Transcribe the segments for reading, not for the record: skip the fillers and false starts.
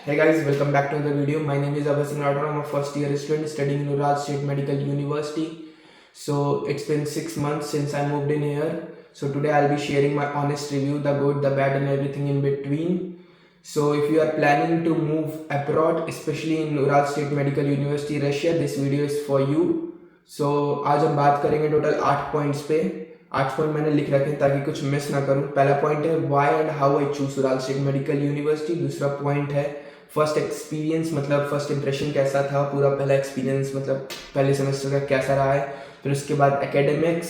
Hey guys, welcome back to another video. My name is Abhay Singh Radha. I'm a first year student studying in Ural State Medical University. So it's been 6 months since I moved in here. So today I'll be sharing my honest review, the good, the bad and everything in between. So if you are planning to move abroad, especially in Ural State Medical University, Russia, this video is for you. So आज हम बात करेंगे total 8 points पे। 8 point मैंने लिख रखे हैं ताकि कुछ मिस ना करूं। पहला पॉइंट है why and how I choose Ural State Medical university. दूसरा पॉइंट है फर्स्ट एक्सपीरियंस, मतलब फर्स्ट इंप्रेशन कैसा था, पूरा पहला एक्सपीरियंस मतलब पहले सेमेस्टर का कैसा रहा है। फिर उसके बाद एकेडमिक्स,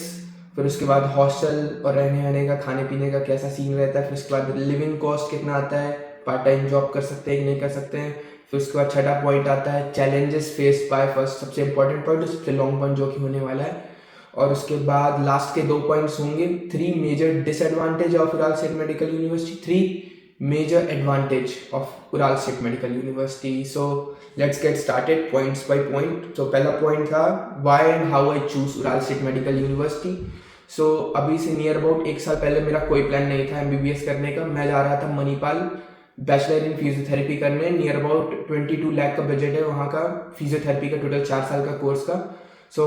फिर उसके बाद हॉस्टल और रहने वहने का, खाने पीने का कैसा सीन रहता है। फिर उसके बाद लिविंग कॉस्ट कितना आता है, पार्ट टाइम जॉब कर सकते हैं कि नहीं कर सकते हैं। फिर उसके बाद छठा पॉइंट आता है चैलेंजेस फेस्ड बाय फर्स्ट, सबसे इंपॉर्टेंट पॉइंट और सबसे लॉन्ग पॉइंट जो कि होने वाला है। और उसके बाद लास्ट के 2 पॉइंट्स होंगे 3 major disadvantage of Ural State Medical University, 3 major advantage of Ural State Medical University. So let's get started points by point. So पहला point था why and how I choose Ural State Medical University. So अभी से near about 1 साल पहले मेरा कोई plan नहीं था MBBS करने का। मैं जा रहा था मणिपाल बैचलर इन फिजियोथेरेपी करने। नियर अबाउट 22 लाख का बजट है वहाँ का फिजियोथेरेपी का, टोटल 4 साल का कोर्स का। सो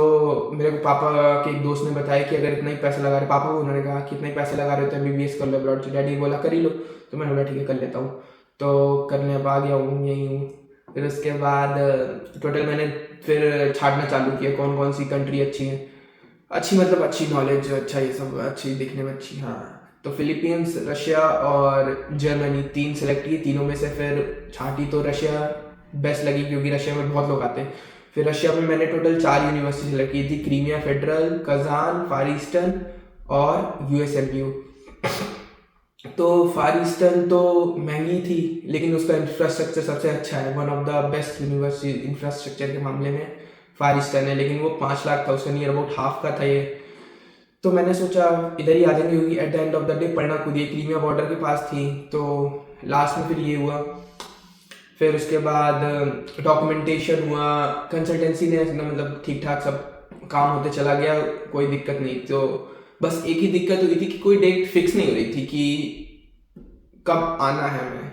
मेरे को पापा के एक दोस्त ने बताया कि अगर इतना ही पैसा लगा रहे, पापा को उन्होंने कहा कि इतना ही पैसा लगा रहे हो तो MBBS कर लो अब्रॉड से। डैडी बोला कर ही लो, तो मैंने बोला ठीक है कर लेता हूँ। तो करने अब आ गया हूँ, यही हूँ। फिर उसके बाद टोटल मैंने फिर छाटना चालू किया कौन कौन सी कंट्री अच्छी है, अच्छी मतलब अच्छी नॉलेज, अच्छा ये सब अच्छी दिखने में अच्छी। हाँ, तो फिलीपींस, रशिया और जर्मनी 3 सेलेक्ट की। तीनों में से फिर छाटी तो रशिया बेस्ट लगी क्योंकि रशिया में बहुत लोग आते हैं। फिर रशिया में मैंने टोटल 4 यूनिवर्सिटी सेलेक्ट की थी, क्रीमिया फेडरल, कजान, फार ईस्टर्न और USMU। तो फार ईस्टर्न तो महंगी थी लेकिन उसका इंफ्रास्ट्रक्चर सबसे अच्छा है, one of the best university infrastructure के मामले में फार ईस्टर्न है। लेकिन वो 5 लाख था, उसका नियर अबाउट हाफ का था ये। तो मैंने सोचा इधर ही आ जाएंगे क्योंकि at the end of the day पढ़ना खुद ही, क्रीमिया बॉर्डर के पास थी। तो लास्ट में फिर ये हुआ। फिर उसके बाद डॉक्यूमेंटेशन हुआ, कंसल्टेंसी ने मतलब ठीक ठाक सब काम होते चला गया, कोई दिक्कत नहीं। तो बस एक ही दिक्कत हुई थी कि कोई डेट फिक्स नहीं हो रही थी कि कब आना है हमें।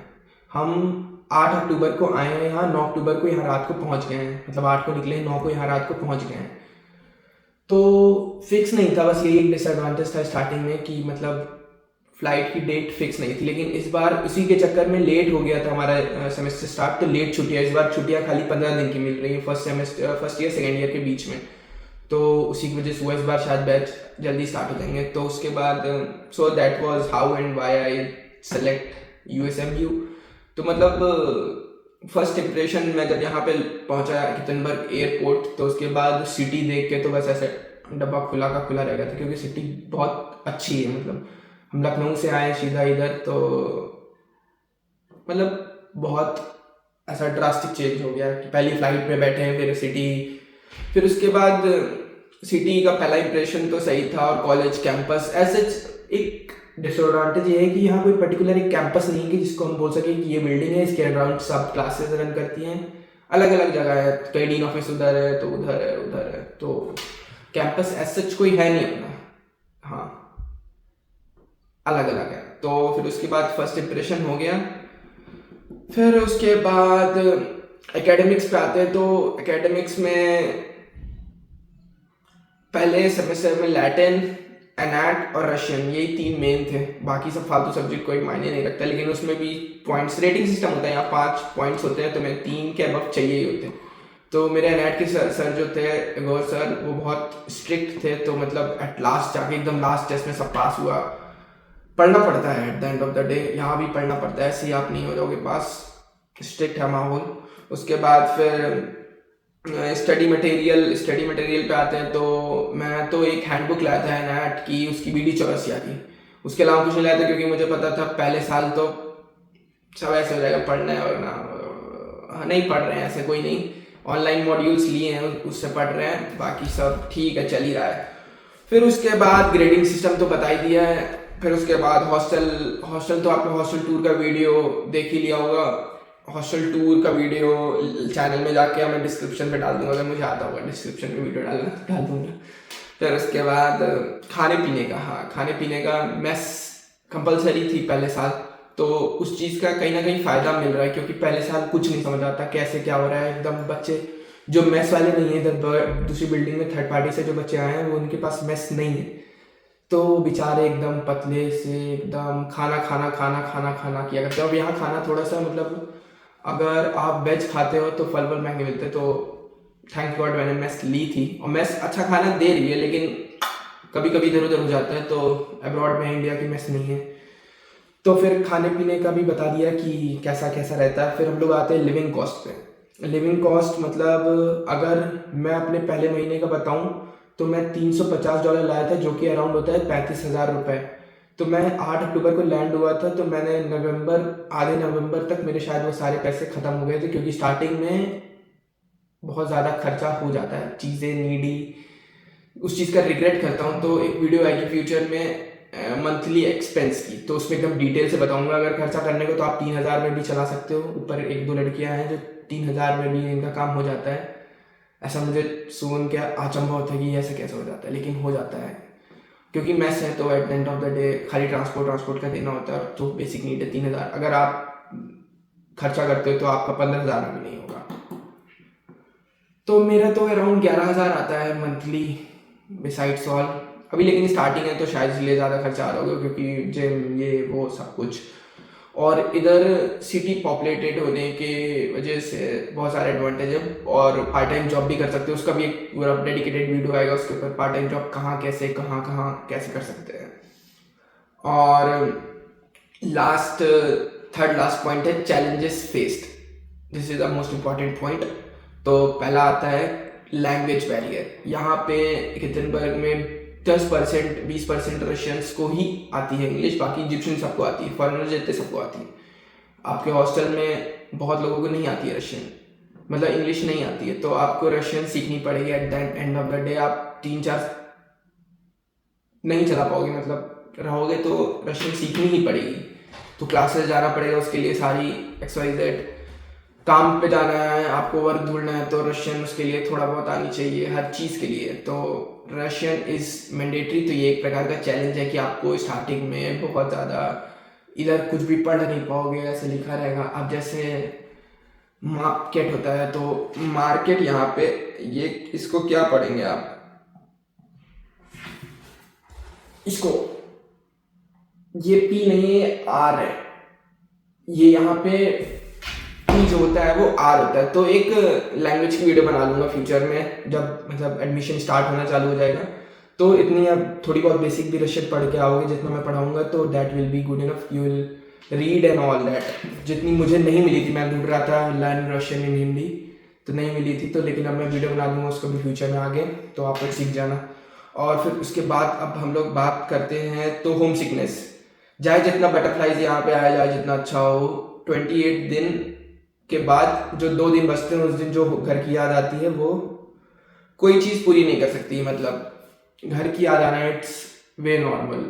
हम 8 अक्टूबर को आए हैं यहाँ, 9 अक्टूबर को यहाँ रात को पहुँच गए हैं, मतलब 8 को निकले 9 को यहाँ रात को पहुँच गए हैं। तो फिक्स नहीं था, बस यही एक डिसएडवांटेज था स्टार्टिंग में कि मतलब फ्लाइट की डेट फिक्स नहीं थी। लेकिन इस बार उसी के चक्कर में लेट हो गया था हमारा सेमेस्टर स्टार्ट, तो लेट छुट्टियाँ, इस बार छुट्टियाँ खाली 15 दिन की मिल रही है फर्स्ट ईयर सेकेंड ईयर के बीच में। तो उसी की वजह से हुआ इस बार शायद बैच जल्दी स्टार्ट हो जाएंगे। तो उसके बाद so that was how and why I select USMU। तो मतलब फर्स्ट इंप्रेशन में जब यहाँ पे पहुँचा कितनबर्ग एयरपोर्ट, तो उसके बाद सिटी देख के तो बस ऐसे डब्बा खुला का खुला रह गया था क्योंकि सिटी बहुत अच्छी है। मतलब हम लखनऊ से आए सीधा इधर, तो मतलब बहुत ऐसा ड्रास्टिक चेंज हो गया कि पहली फ्लाइट में बैठे हैं फिर सिटी। फिर उसके बाद सिटी का पहला इंप्रेशन तो सही था, और कॉलेज कैंपस ऐसे एक डिसएडवांटेज ये है कि यहाँ कोई पर्टिकुलर एक कैंपस नहीं है कि जिसको हम बोल सके कि ये बिल्डिंग है, इसके अराउंड सब क्लासेस रन करती हैं। अलग अलग जगह है, कई डीन ऑफिस उधर है तो उधर है उधर है, तो कैंपस ऐसा कोई है नहीं अपना, हाँ अलग अलग है। तो फिर उसके बाद फर्स्ट इंप्रेशन हो गया। फिर उसके बाद एकेडमिक्स पे आते हैं। तो एकेडमिक्स में पहले सेमेस्टर में लैटिन, एनैट और रशियन, यही 3 मेन थे। बाकी सब फालतू सब्जेक्ट कोई मायने नहीं रखता, लेकिन उसमें भी पॉइंट्स रेटिंग सिस्टम होता है, यहाँ 5 पॉइंट्स होते हैं तो मेरे 3 के अबव चाहिए ही होते हैं। तो मेरे एनैट के सर जो थे गौर सर, वो बहुत स्ट्रिक्ट थे। तो मतलब एट लास्ट जाके एकदम लास्ट टेस्ट में सब पास हुआ। पढ़ना पड़ता है at the end of the day, यहाँ भी पढ़ना पड़ता है, ऐसे ही आप नहीं हो जाओगे पास, स्ट्रिक्ट है माहौल। उसके बाद फिर स्टडी मटेरियल पे आते हैं। तो मैं तो एक हैंडबुक लाया था एनैट की, उसकी BD चौरसिया की। उसके अलावा कुछ नहीं लाया था क्योंकि मुझे पता था पहले साल तो सब ऐसे हो जाएगा, पढ़ना है और ना नहीं पढ़ रहे हैं, ऐसे कोई नहीं। ऑनलाइन मॉड्यूल्स लिए हैं उससे पढ़ रहे हैं, बाकी सब ठीक है चल ही रहा है। फिर उसके बाद ग्रेडिंग सिस्टम तो बता ही दिया है। फिर उसके बाद हॉस्टल तो आपने हॉस्टल टूर का वीडियो देख ही लिया होगा। हॉस्टल टूर का वीडियो चैनल में जाके मैं डिस्क्रिप्शन पे डाल दूंगा, अगर मुझे आता होगा डिस्क्रिप्शन में वीडियो डालना तो डाल दूंगा। फिर उसके बाद खाने पीने का, हाँ खाने पीने का मेस कंपलसरी थी पहले साल, तो उस चीज़ का कहीं ना कहीं फ़ायदा मिल रहा है, क्योंकि पहले साल कुछ नहीं समझ आता कैसे क्या हो रहा है। एकदम बच्चे जो मेस वाले नहीं है, इधर दूसरी बिल्डिंग में थर्ड पार्टी से जो बच्चे आए हैं वो उनके पास मेस नहीं है, तो बेचारे एकदम पतले से एकदम खाना खाना खाना खाना खाना किया करते हैं। अब यहाँ खाना थोड़ा सा मतलब अगर आप वेज खाते हो तो फल वल महंगे मिलते हैं, तो थैंक गॉड मैंने मेस ली थी और मेस अच्छा खाना दे रही है, लेकिन कभी कभी इधर उधर हो जाता है, तो अब्रॉड में इंडिया की मेस नहीं है। तो फिर खाने पीने का भी बता दिया कि कैसा कैसा रहता है। फिर हम लोग आते हैं लिविंग कॉस्ट पे। लिविंग कॉस्ट मतलब अगर मैं अपने पहले महीने का बताऊं तो मैं $350 लाया था, जो कि अराउंड होता है 35,000 रुपये। तो मैं 8 अक्टूबर को लैंड हुआ था, तो मैंने आधे नवंबर तक मेरे शायद वो सारे पैसे ख़त्म हो गए थे, क्योंकि स्टार्टिंग में बहुत ज़्यादा खर्चा हो जाता है, चीज़ें नीडी, उस चीज़ का रिग्रेट करता हूँ। तो एक वीडियो आएगी फ्यूचर में मंथली एक्सपेंस की, तो उसमें एकदम डिटेल से बताऊंगा। अगर खर्चा करने को तो आप 3,000 में भी चला सकते हो। ऊपर एक दो लड़कियां हैं जो 3,000 में भी इनका काम हो जाता है। ऐसा मुझे सुन के अचंभा होता है कि ऐसे कैसे हो जाता है, लेकिन हो जाता है, क्योंकि मैस है तो at the end of the day खाली ट्रांसपोर्ट का देना होता है, और जो बेसिक नीड है 3,000 अगर आप खर्चा करते हो तो आपका 15,000 में भी नहीं होगा। तो मेरा तो अराउंड 11,000 आता है मंथली बिसाइड्स ऑल अभी, लेकिन स्टार्टिंग है तो शायद इसलिए ज़्यादा खर्चा आ रहा होगा, क्योंकि जिम ये वो सब कुछ। और इधर सिटी पॉपुलेटेड होने के वजह से बहुत सारे एडवांटेज है, और पार्ट टाइम जॉब भी कर सकते हो। उसका भी एक पूरा डेडिकेटेड वीडियो आएगा उसके ऊपर, पार्ट टाइम जॉब कहाँ कैसे कर सकते हैं। और थर्ड लास्ट पॉइंट है challenges faced. This is the most important point. तो पहला आता है लैंग्वेज बैरियर। यहाँ पे कितनबर्ग में 10% 20% रशियंस को ही आती है इंग्लिश, बाकी इजिप्शियन सबको आती है, फॉरेनर जितने सबको आती है। आपके हॉस्टल में बहुत लोगों को नहीं आती है रशियन, मतलब इंग्लिश नहीं आती है, तो आपको रशियन सीखनी पड़ेगी। At the end of the day आप 3-4 नहीं चला पाओगे, मतलब रहोगे तो रशियन सीखनी ही पड़ेगी। तो क्लासेस जाना पड़ेगा उसके लिए, सारी XYZ काम पे जाना है, आपको वर्क ढूंढना है, तो रशियन उसके लिए थोड़ा बहुत आनी चाहिए हर चीज़ के लिए। तो रशियन इज़ मैंडेटरी। तो ये एक प्रकार का चैलेंज है कि आपको स्टार्टिंग में बहुत ज़्यादा इधर कुछ भी पढ़ नहीं पाओगे, ऐसे लिखा रहेगा। अब जैसे मार्केट होता है, तो मार्केट यहाँ पे ये इसको क्या पढ़ेंगे आप, इसको ये पी नहीं है आर है, ये यहाँ पे जो होता है वो आर होता है। तो एक लैंग्वेज की वीडियो बना लूंगा फ्यूचर में, जब मतलब एडमिशन स्टार्ट होना चालू हो जाएगा, तो इतनी अब थोड़ी बहुत बेसिक भी रशियन पढ़ के आओगे जितना मैं पढ़ाऊंगा, तो that will be good enough. You will read and all that. जितनी मुझे नहीं मिली थी, मैं ढूंढ रहा था लर्न रशियन इन हिंदी, तो नहीं मिली थी, तो लेकिन अब मैं वीडियो बना दूंगा उसको भी फ्यूचर में आगे, तो आप लोग सीख जाना। और फिर उसके बाद अब हम लोग बात करते हैं तो होम सिकनेस। चाहे जितना बटरफ्लाइज यहाँ पे आया जाए, जितना अच्छा हो, 28 दिन के बाद जो 2 दिन बचते हैं, उस दिन जो घर की याद आती है वो कोई चीज़ पूरी नहीं कर सकती। मतलब घर की याद आना इट्स वे नॉर्मल,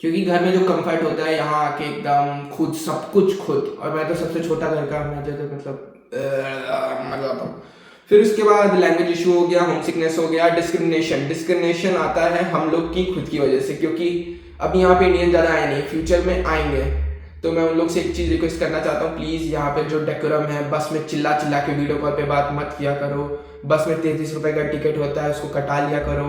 क्योंकि घर में जो कंफर्ट होता है यहाँ आके एकदम खुद सब कुछ खुद, और मैं तो सबसे छोटा घर का, मैं तो मतलब मजा आता हूँ। फिर उसके बाद लैंग्वेज इशू हो गया, होम सिकनेस हो गया, डिस्क्रिमिनेशन आता है हम लोग की खुद की वजह से, क्योंकि अब यहाँ पे इंडियन ज़्यादा आए नहीं, फ्यूचर में आएंगे। तो मैं उन लोग से एक चीज़ रिक्वेस्ट करना चाहता हूँ, प्लीज़ यहाँ पे जो डेकोरम है, बस में चिल्ला के वीडियो कॉल पे बात मत किया करो। बस में 33 रुपये का टिकट होता है, उसको कटा लिया करो।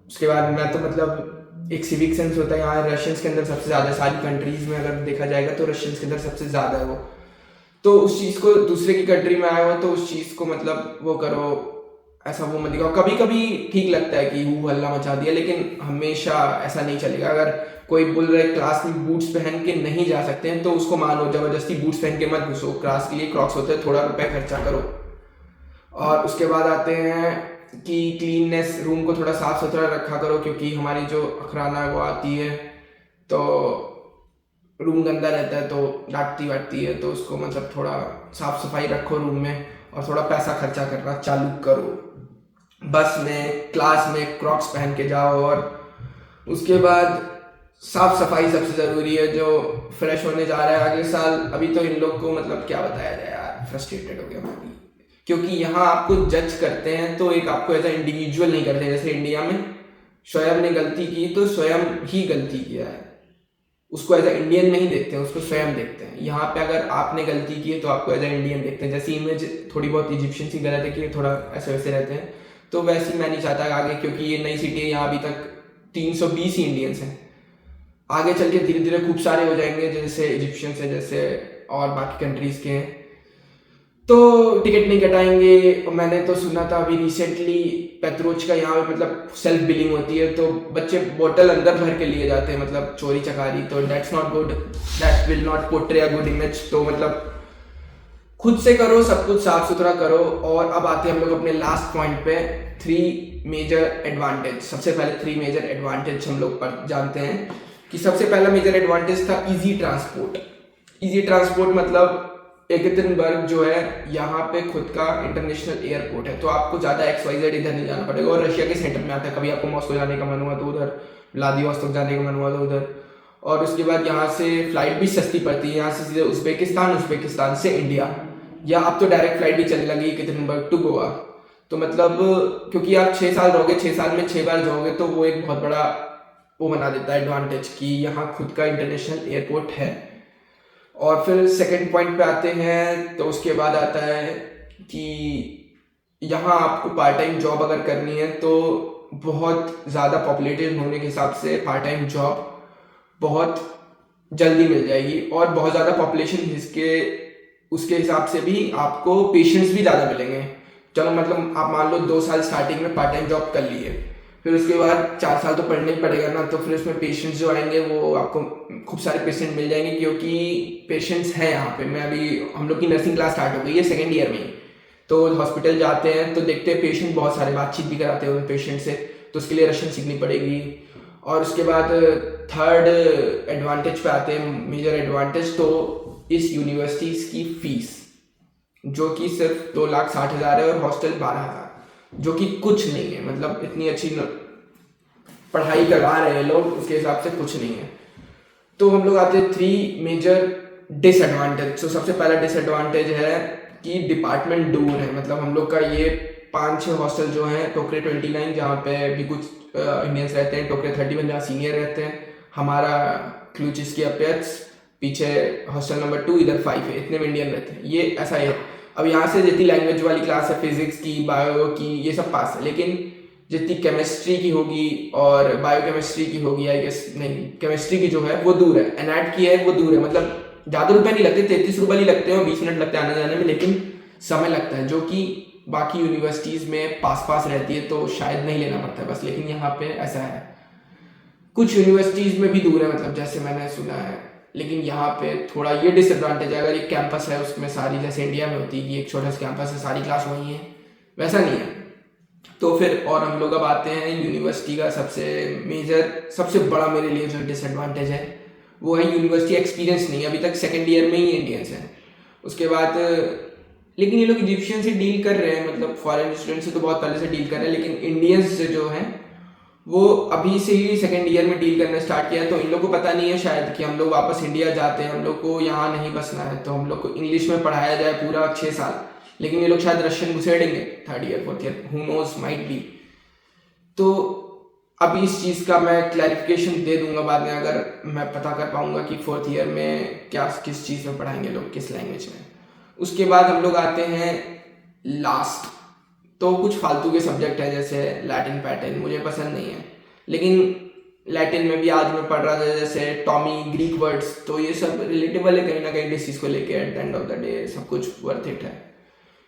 उसके बाद मैं तो मतलब एक सिविक सेंस होता है यहाँ रशियंस के अंदर सबसे ज़्यादा, सारी कंट्रीज़ में अगर देखा जाएगा तो रशियंस के अंदर सबसे ज़्यादा है वो। तो उस चीज़ को, दूसरे की कंट्री में आए हो तो उस चीज़ को मतलब वो करो, ऐसा वो मत दिखाओ। कभी कभी ठीक लगता है कि हू हल्ला मचा दिया, लेकिन हमेशा ऐसा नहीं चलेगा। अगर कोई बोल रहे क्लास में बूट्स पहन के नहीं जा सकते हैं, तो उसको मानो, जबरदस्ती बूट्स पहन के मत घुसो। क्लास के लिए क्रॉक्स होते हैं, थोड़ा रुपए खर्चा करो। और उसके बाद आते हैं कि क्लीननेस, रूम को थोड़ा साफ सुथरा रखा करो, क्योंकि हमारी जो अखराना है वो आती है, तो रूम गंदा रहता है तो डांटती वाटती है, तो उसको मतलब थोड़ा साफ सफाई रखो रूम में, और थोड़ा पैसा खर्चा करना चालू करो। बस में, क्लास में क्रॉक्स पहन के जाओ। और उसके बाद साफ सफाई सबसे ज़रूरी है। जो फ्रेश होने जा रहा है अगले साल, अभी तो इन लोग को मतलब क्या बताया जाए यार, फ्रस्ट्रेटेड हो गया मैं भी, क्योंकि यहाँ आपको जज करते हैं तो एक आपको ऐसा इंडिविजुअल नहीं करते। जैसे इंडिया में शोएब ने गलती की तो स्वयं ही गलती किया है, उसको एज अ इंडियन नहीं देखते हैं, उसको स्वयं देखते हैं। यहाँ पे अगर आपने गलती की है तो आपको एज अ इंडियन देखते हैं। जैसी इमेज थोड़ी बहुत इजिप्शियन सी गलत है कि थोड़ा ऐसे वैसे रहते हैं, तो वैसे मैं नहीं चाहता आगे, क्योंकि ये नई सिटी है, यहाँ अभी तक 320 ही इंडियंस हैं। आगे चल के धीरे धीरे खूब सारे हो जाएंगे, जैसे इजिप्शियंस है, जैसे और बाकी कंट्रीज के हैं, तो टिकट नहीं कटाएंगे। मैंने तो सुना था अभी रिसेंटली पेत्रोच का यहाँ पे मतलब सेल्फ बिलिंग होती है, तो बच्चे बोतल अंदर भर के लिए जाते हैं, मतलब चोरी चकारी। तो that's not good, that will not portray a good image. तो मतलब खुद से करो, सब कुछ साफ सुथरा करो। और अब आते हैं हम लोग अपने लास्ट पॉइंट पे, 3 मेजर एडवांटेज। सबसे पहले 3 मेजर एडवांटेज हम लोग जानते हैं कि सबसे पहला मेजर एडवांटेज था इजी ट्रांसपोर्ट। इजी ट्रांसपोर्ट मतलब एकaterinburg जो है यहाँ पे खुद का इंटरनेशनल एयरपोर्ट है, तो आपको ज़्यादा XYZ इधर नहीं जाना पड़ेगा, और रशिया के सेंटर में आता है। कभी आपको मॉस्को जाने का मन हुआ तो उधर, व्लादिवोस्तोक जाने का मन हुआ तो उधर। और उसके बाद यहाँ से फ्लाइट भी सस्ती पड़ती है, यहाँ से सीधे उज्बेकिस्तान, उज्बेकिस्तान से इंडिया, या अब तो डायरेक्ट फ्लाइट भी चलने लगी एकaterinburg टू गोवा। तो मतलब क्योंकि आप 6 साल रहोगे, 6 साल में 6 बार जाओगे, तो वो एक बहुत बड़ा वो बना देता है एडवांटेज कि यहाँ खुद का इंटरनेशनल एयरपोर्ट है। और फिर सेकंड पॉइंट पे आते हैं, तो उसके बाद आता है कि यहाँ आपको पार्ट टाइम जॉब अगर करनी है तो बहुत ज़्यादा पॉपुलेटेड होने के हिसाब से पार्ट टाइम जॉब बहुत जल्दी मिल जाएगी, और बहुत ज़्यादा पॉपुलेशन जिसके उसके हिसाब से भी आपको पेशेंट्स भी ज़्यादा मिलेंगे। चलो मतलब आप मान लो 2 साल स्टार्टिंग में पार्ट टाइम जॉब कर लिए, फिर उसके बाद 4 साल तो पढ़ना ही पड़ेगा ना, तो फिर उसमें पेशेंट्स जो आएंगे वो आपको खूब सारे पेशेंट मिल जाएंगे, क्योंकि पेशेंट्स हैं यहाँ पे। मैं अभी हम लोग की नर्सिंग क्लास स्टार्ट हो गई है 2nd ईयर में ही, तो हॉस्पिटल जाते हैं तो देखते हैं पेशेंट बहुत सारे, बातचीत भी कराते हैं पेशेंट से, तो उसके लिए रशियन सीखनी पड़ेगी। और उसके बाद थर्ड एडवांटेज पे आते हैं, मेजर एडवांटेज, तो इस यूनिवर्सिटीज़ की फीस, जो कि सिर्फ 2,60,000 है, और हॉस्टल 12,000, जो कि कुछ नहीं है। मतलब इतनी अच्छी पढ़ाई करवा रहे हैं लोग, उसके हिसाब से कुछ नहीं है। तो हम लोग आते हैं 3 मेजर डिसएडवांटेज। तो सबसे पहला डिसएडवांटेज है कि डिपार्टमेंट दूर है। मतलब हम लोग का ये 5-6 हॉस्टल जो हैं, टोकरे 29 जहाँ पे भी कुछ इंडियंस रहते हैं, टोकरे 31 जहाँ सीनियर रहते हैं, हमारा क्लूचिस की अपेयर्स, पीछे हॉस्टल नंबर 2, इधर 5 है, इतने में इंडियन रहते हैं। ये ऐसा है। अब यहाँ से जितनी लैंग्वेज वाली क्लास है, फिजिक्स की, बायो की, ये सब पास है, लेकिन जितनी केमिस्ट्री की होगी और बायोकेमिस्ट्री की होगी, आई गेस नहीं, केमिस्ट्री की जो है वो दूर है, एनएट की है वो दूर है। मतलब ज़्यादा रुपये नहीं लगते, 33 रुपये ही लगते हैं, 20 मिनट लगते हैं आने जाने में, लेकिन समय लगता है, जो कि बाकी यूनिवर्सिटीज़ में पास पास रहती है, तो शायद नहीं लेना पड़ता है बस। लेकिन यहाँ पे ऐसा है, कुछ यूनिवर्सिटीज़ में भी दूर है, मतलब जैसे मैंने सुना है। लेकिन यहाँ पे थोड़ा ये डिसएडवांटेज है, अगर एक कैंपस है उसमें सारी, जैसे इंडिया में होती है कि एक छोटा सा कैंपस है, सारी क्लास वहीं है, वैसा नहीं है। तो फिर और हम लोग अब आते हैं यूनिवर्सिटी का सबसे बड़ा मेरे लिए जो डिसएडवांटेज है वो है यूनिवर्सिटी एक्सपीरियंस नहीं। अभी तक 2nd ईयर में ही इंडियंस हैं, उसके बाद लेकिन ये लोग इजिप्शियन से डील कर रहे हैं, मतलब फॉरेन स्टूडेंट से तो बहुत पहले से डील कर रहे हैं, लेकिन इंडियंस से जो हैं वो अभी से ही 2nd ईयर में डील करना स्टार्ट किया है। तो इन लोग को पता नहीं है शायद कि हम लोग वापस इंडिया जाते हैं, हम लोग को यहाँ नहीं बसना है, तो हम लोग को इंग्लिश में पढ़ाया जाए पूरा 6 साल, लेकिन ये लोग शायद रशियन घुसेड़ेंगे 3rd year 4th year, who knows, might be. तो अभी इस चीज़ का मैं क्लैरिफिकेशन दे दूंगा बाद में, अगर मैं पता कर पाऊंगा कि 4th ईयर में क्या किस चीज़ में पढ़ाएंगे लोग, किस लैंग्वेज में। उसके बाद हम लोग आते हैं लास्ट, तो कुछ फालतू के सब्जेक्ट है, जैसे लैटिन पैटर्न मुझे पसंद नहीं है, लेकिन लैटिन में भी आज मैं पढ़ रहा था, जैसे टॉमी, ग्रीक वर्ड्स, तो ये सब रिलेटेबल है कहीं ना कहीं डिसीज को लेके। At the end of the day सब कुछ वर्थ इट है।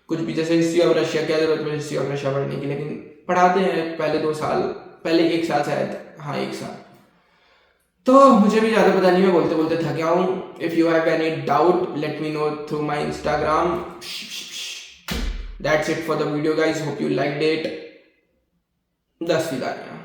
कुछ भी जैसे हिस्ट्री ऑफ रशिया, क्या जरूरत है हिस्ट्री ऑफ रशिया पढ़ने की, लेकिन पढ़ाते हैं पहले 2 साल, पहले 1 साल शायद, हाँ 1 साल। तो मुझे भी ज़्यादा पता नहीं, मैं बोलते बोलते थक गया हूँ। If you have any doubt let me know through my Instagram. That's it for the video guys, hope you liked it. 10 विदाइयाँ।